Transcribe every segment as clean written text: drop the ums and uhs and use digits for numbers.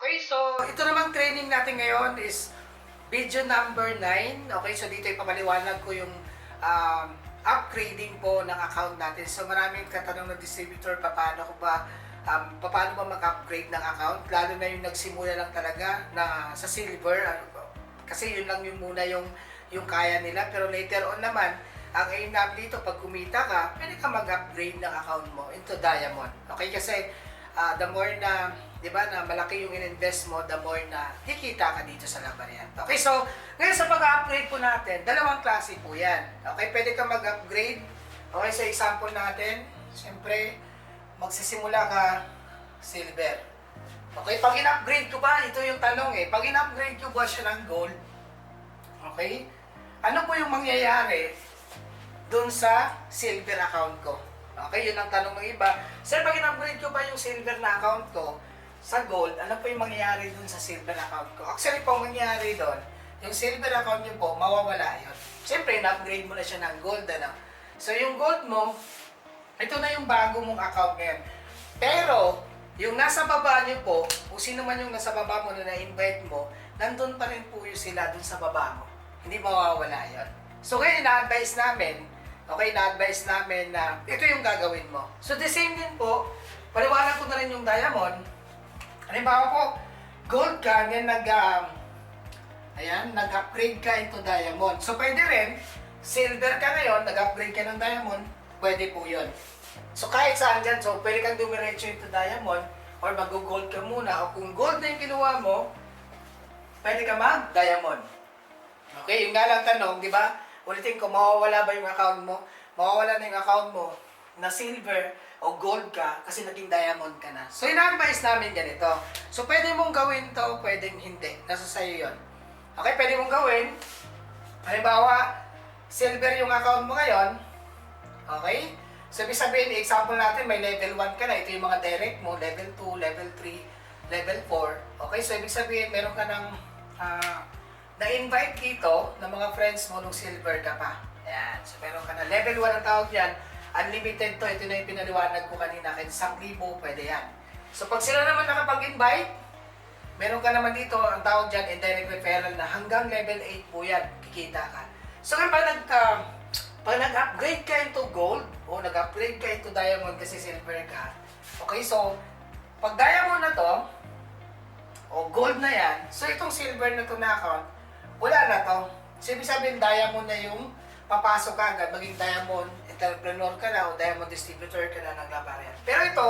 Okay, so ito namang training natin ngayon is video number 9. Okay, so dito ipapaliwanag ko yung upgrading po ng account natin. So maraming katanong ng distributor, paano ba mag-upgrade ng account? Lalo na yung nagsimula lang talaga na sa silver. Kasi yun lang yung muna yung kaya nila. Pero later on naman, ang aim namin dito, pag kumita ka, pwede ka mag-upgrade ng account mo into diamond. Okay, kasi the more na, di ba, na malaki yung in-invest mo, the more na kikita ka dito sa Labarean. Okay, so, ngayon sa pag-upgrade po natin, dalawang klase po yan. Okay, pwede ka mag-upgrade. Okay, sa example natin, siyempre, magsisimula ka silver. Okay, pag in-upgrade ko ba, ito yung tanong pag in-upgrade ko ba siya ng gold, okay, ano po yung mangyayari dun sa silver account ko? Okay, yun ang tanong ng iba. Sir, pag in-upgrade ko ba yung silver na account ko sa gold, ano po yung mangyayari dun sa silver account ko? Actually po, mangyayari dun, yung silver account nyo po, mawawala yun. Siyempre, in-upgrade mo na siya ng gold, ano? So, yung gold mo, ito na yung bago mong account ngayon. Pero, yung nasa baba nyo po, kung sino man yung nasa baba mo na na-invite mo, nandun pa rin po yung sila dun sa baba mo. Hindi mawawala yun. So, ngayon, na-advise namin, na ito yung gagawin mo. So, the same din po, paliwanag ko na rin yung diamond. Halimbawa po, gold ka, then nag-upgrade ka into diamond. So, pwede rin, silver ka ngayon, nag-upgrade ka ng diamond, pwede po yun. So, kahit saan dyan, so, pwede kang dumiretso into diamond, or mag-gold ka muna, o kung gold na yung kinuha mo, pwede ka mag-diamond. Okay, yung nga lang tanong, di ba? Ulitin ko, mawawala ba yung account mo? Mawawala na yung account mo na silver o gold ka kasi naging diamond ka na. So, ina-advise namin ganito. So, pwede mong gawin to, pwedeng hindi. Nasa sa'yo yun. Okay, pwede mong gawin. Halimbawa, silver yung account mo ngayon. Okay? So, ibig sabihin, example natin, may level 1 ka na. Ito yung mga direct mo, level 2, level 3, level 4. Okay, so ibig sabihin, meron ka ng na-invite dito ng mga friends mo nung silver ka pa. Ayan. So, meron ka na. Level 1 ang tawag yan. Unlimited to. Ito na yung pinaliwanag ko kanina. Kahit 1,000, pwede yan. So, pag sila naman nakapag-invite, meron ka naman dito, ang tawag dyan, indirect referral na hanggang level 8 po yan. Kikita ka. So, pag nag-upgrade ka into gold, o nag-upgrade ka into diamond kasi silver ka, okay, so, pag diamond na to, o gold na yan, so itong silver na to na account, wala na to. So, ibig sabihin, diamond na yung papasok ka agad, maging diamond entrepreneur ka na o diamond distributor ka na ng Labarean. Pero ito,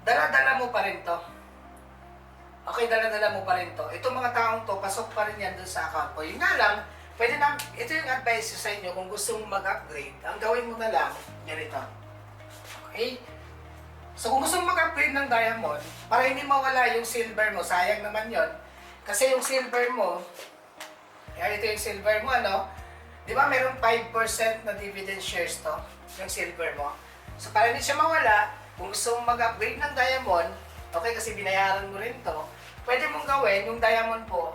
dala-dala mo pa rin to. Okay, dala-dala mo pa rin to. Itong mga taong to, pasok pa rin yan dun sa account ko. Yun nga lang, pwede na, ito yung advice ko sa inyo kung gusto mong mag-upgrade. Ang gawin mo na lang, ganito. Okay? So, kung gusto mong mag-upgrade ng diamond, para hindi mawala yung silver mo, sayang naman yon. Kasi yung silver mo, yan, ito yung silver mo, ano? Di ba meron 5% na dividend shares to, yung silver mo? So, para hindi siya mawala, kung gusto mong mag-upgrade ng diamond, okay, kasi binayaran mo rin to, pwede mong gawin, yung diamond po,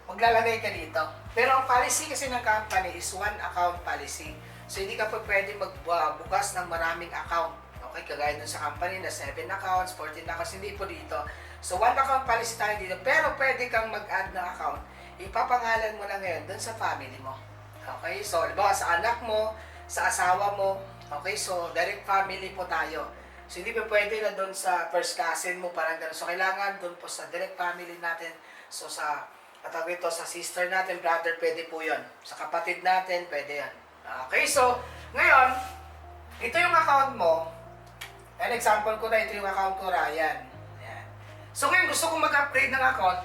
maglalagay ka dito. Pero ang policy kasi ng company is one account policy. So, hindi ka pa pwede magbukas ng maraming account. Okay, kagaya dun sa company na 7 accounts, 14 accounts, hindi po dito. So, one account policy tayo dito. Pero pwede kang mag-add ng account. Ipapangalan mo na ngayon dun sa family mo. Okay, so, halimbawa sa anak mo, sa asawa mo. Okay, so, direct family po tayo. So, hindi pa pwede na dun sa first cousin mo, parang gano'n. So, kailangan dun po sa direct family natin. So, sa sa sister natin, brother, pwede po yun. Sa kapatid natin, pwede yan. Okay, so, ngayon, ito yung account mo. An example ko na, ito yung account ko, Ryan. Ayan. So, ngayon, gusto kong mag-upgrade ng account.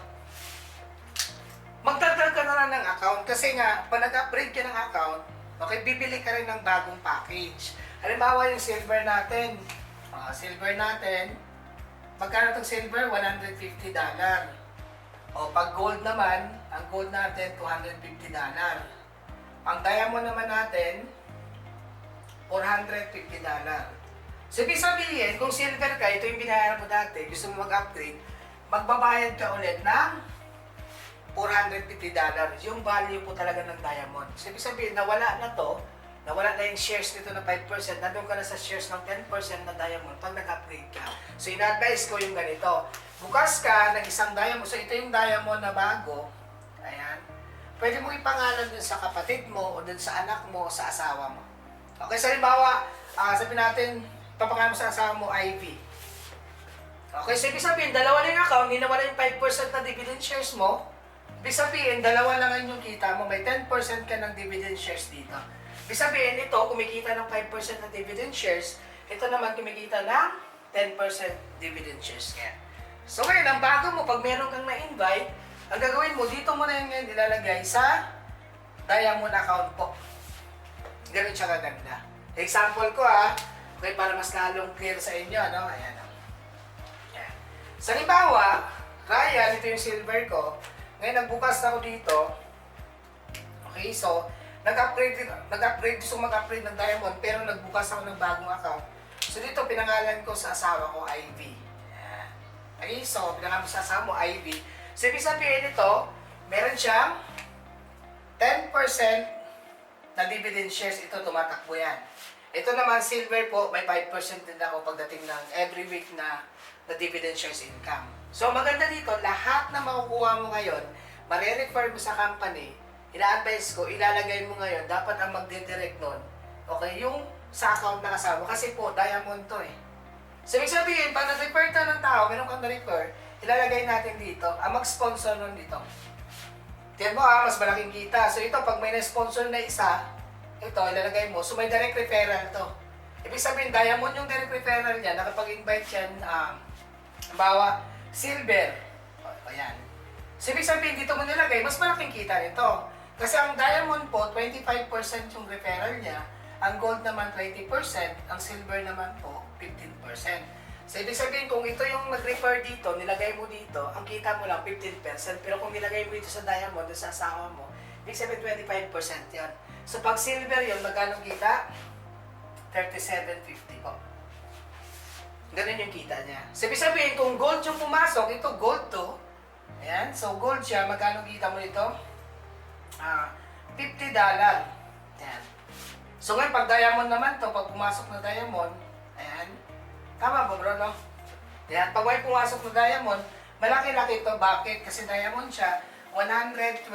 Magdagdag ka na lang ng account. Kasi nga, pag nag-upgrade ka ng account, okay, bibili ka rin ng bagong package. Halimbawa, yung silver natin. Magkano itong silver? $150. O, pag gold naman, ang gold natin, $250. Ang diamond naman natin, $450. So, ibig sabihin, kung silver ka, ito yung binayaran mo dati, gusto mo mag-upgrade, magbabayad ka ulit ng $450. Yung value po talaga ng diamond. So, ibig sabihin, nawala na to, nawala na yung shares nito na 5%, nandun ka na sa shares ng 10% na diamond pag nag-upgrade ka. So, in-advise ko yung ganito. bukas ka ng isang diamond. So ito yung diamond na bago. Ayan. Pwede mo ipangalan dun sa kapatid mo o dun sa anak mo o sa asawa mo. Okay, so halimbawa, sabihin natin, papangalan mo sa asawa mo, Ivy. Okay, so ibig sabihin, dalawa na yung account, hindi nawala yung 5% na dividend shares mo. Ibig sabihin, dalawa lang ang yung kita mo, may 10% ka ng dividend shares dito. Ibig sabihin, ito, kumikita ng 5% na dividend shares, ito naman kumikita ng 10% dividend shares kaya. So ngayon, ang bago mo, pag meron kang na-invite, ang gagawin mo, dito mo na yun ngayon ilalagay sa diamond account po. Ganun siya kaganda. Example ko okay, para mas lalong clear sa inyo, no? Ayan. Ayan. Sa halimbawa, Ryan, ito yung silver ko. Ngayon, nagbukas ako dito. Okay, so, nag-upgrade, gusto mag-upgrade ng diamond, pero nagbukas ako ng bagong account. So, dito, pinangalan ko sa asawa ko, Ivy. Ayan. Okay, so, pinangalan ko sa asawa mo, Ivy. So, ibig sabihin ito, meron siyang 10% na dividend shares, ito tumatakbo yan. Ito naman, silver po, may 5% din ako pagdating ng every week na dividend shares income. So, maganda dito, lahat na makukuha mo ngayon, marirefer mo sa company, ina-advise ko, ilalagay mo ngayon, dapat ang magdidirect nun, okay, yung sa account na kasama. Kasi po, diamond to eh. So, ibig sabihin, pag nag-refer ka ng tao, meron kang na-refer, ilalagay natin dito, ang mag-sponsor nun dito. Tiyan mo mas malaking kita. So ito, pag may na-sponsor na isa, ito, ilalagay mo. So may direct referral to. Ibig sabihin, diamond yung direct referral niya. Nakapag-invite yan, bawa, silver. Ayan. So ibig sabihin, dito mo nilagay, mas malaking kita nito. Kasi ang diamond po, 25% yung referral niya. Ang gold naman, 20%. Ang silver naman po, 15%. So, ibig sabihin, kung ito yung nag-refer dito, nilagay mo dito, ang kita mo lang 15%. Pero kung nilagay mo dito sa diamond, sa asawa mo, ibig sabihin 25% yan. So, pag silver yun, magkano kita? 37.50 po. Ganun yung kita niya. So, ibig sabihin, kung gold yung pumasok, ito gold to. Ayan. So, gold siya, magkano kita mo ito? $50. Ayan. So, ngayon, pag diamond naman to, pag pumasok na diamond, ayan. Tama ba bro, no? Yan, pag may pumasok na diamond, malaki-laki ito. Bakit? Kasi diamond siya, $112.50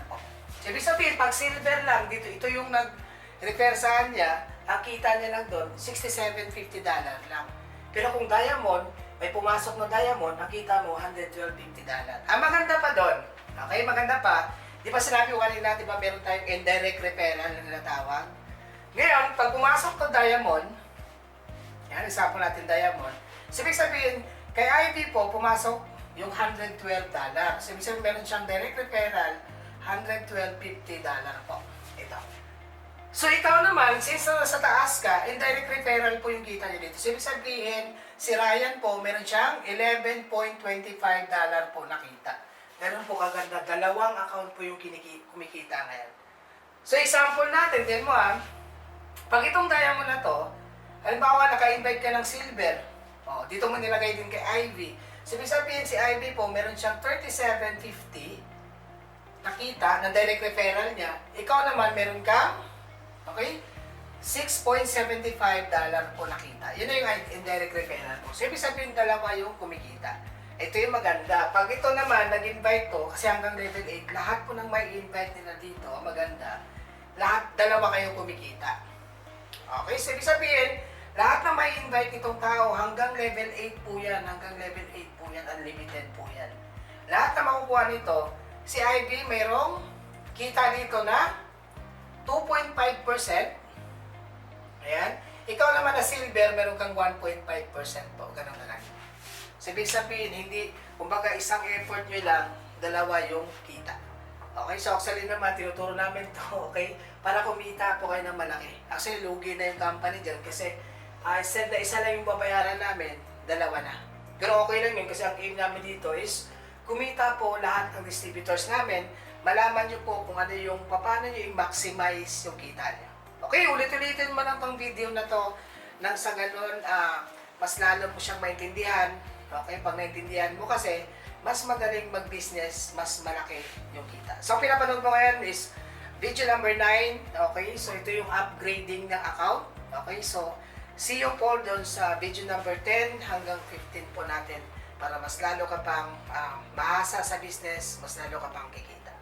po. So, ibig sabihin, pag silver lang, dito, ito yung nag-refer sa kanya, ang kita niya lang doon, $67.50 lang. Pero kung diamond, may pumasok na diamond, ang kita mo, $112.50. Ang maganda pa doon, okay, maganda pa, di ba sinabi ko kanina, di ba meron tayong indirect referral na tinatawag? Ngayon, pag pumasok na diamond, yan, example natin diamond. So, ibig sabihin, kay Ivy po, pumasok yung $112. So, ibig sabihin, meron siyang direct referral, $112.50 po. Ito. So, ikaw naman, since sa taas ka, indirect referral po yung kita niyo dito. So, ibig sabihin, si Ryan po, meron siyang $11.25 po nakita. Ganun po kaganda. Dalawang account po yung kumikita ngayon. So, example natin, din mo pag itong diamond na to, halimbawa, naka-invite ka ng silver. Dito mo nilagay din kay Ivy. So, ibig sabihin, si Ivy po, meron siyang $37.50 nakita na direct referral niya. Ikaw naman, meron kang, okay, $6.75 po nakita. Yun na yung indirect referral po. So, ibig sabihin, dalawa yung kumikita. Ito yung maganda. Pag ito naman, nag-invite to, kasi hanggang level 8, lahat po ng may invite nila dito, maganda, lahat, dalawa kayong kumikita. Okay, so ibig sabihin, lahat na may invite nitong tao, hanggang level 8 po yan, hanggang level 8 po yan, unlimited po yan. Lahat na makukuha nito, si Ivy mayroong kita dito na 2.5%. Ayan. Ikaw naman na silver, meron kang 1.5% po. Ganun na lang. So, ibig sabihin, hindi, kumbaga isang effort nyo lang, dalawa yung kita. Okay, so actually naman, tinuturo namin to, okay, para kumita po kayo ng malaki. Actually, lugi na yung company dyan kasi instead na isa lang yung babayaran namin, dalawa na. Pero okay lang yun kasi ang aim namin dito is kumita po lahat ng distributors namin, malaman nyo po kung ano yung, paano nyo i-maximize yung kita nyo. Okay, ulit-ulitin mo lang tong video na to nang sa ganun, mas lalo mo siyang maintindihan. Okay, pag naintindihan mo kasi, mas madaling mag-business, mas malaki yung kita. So, pinapanood mo ngayon is video number 9. Okay, so ito yung upgrading ng account. Okay, so see you po doon sa video number 10 hanggang 15 po natin para mas lalo ka pang maasa sa business, mas lalo ka pang kikita.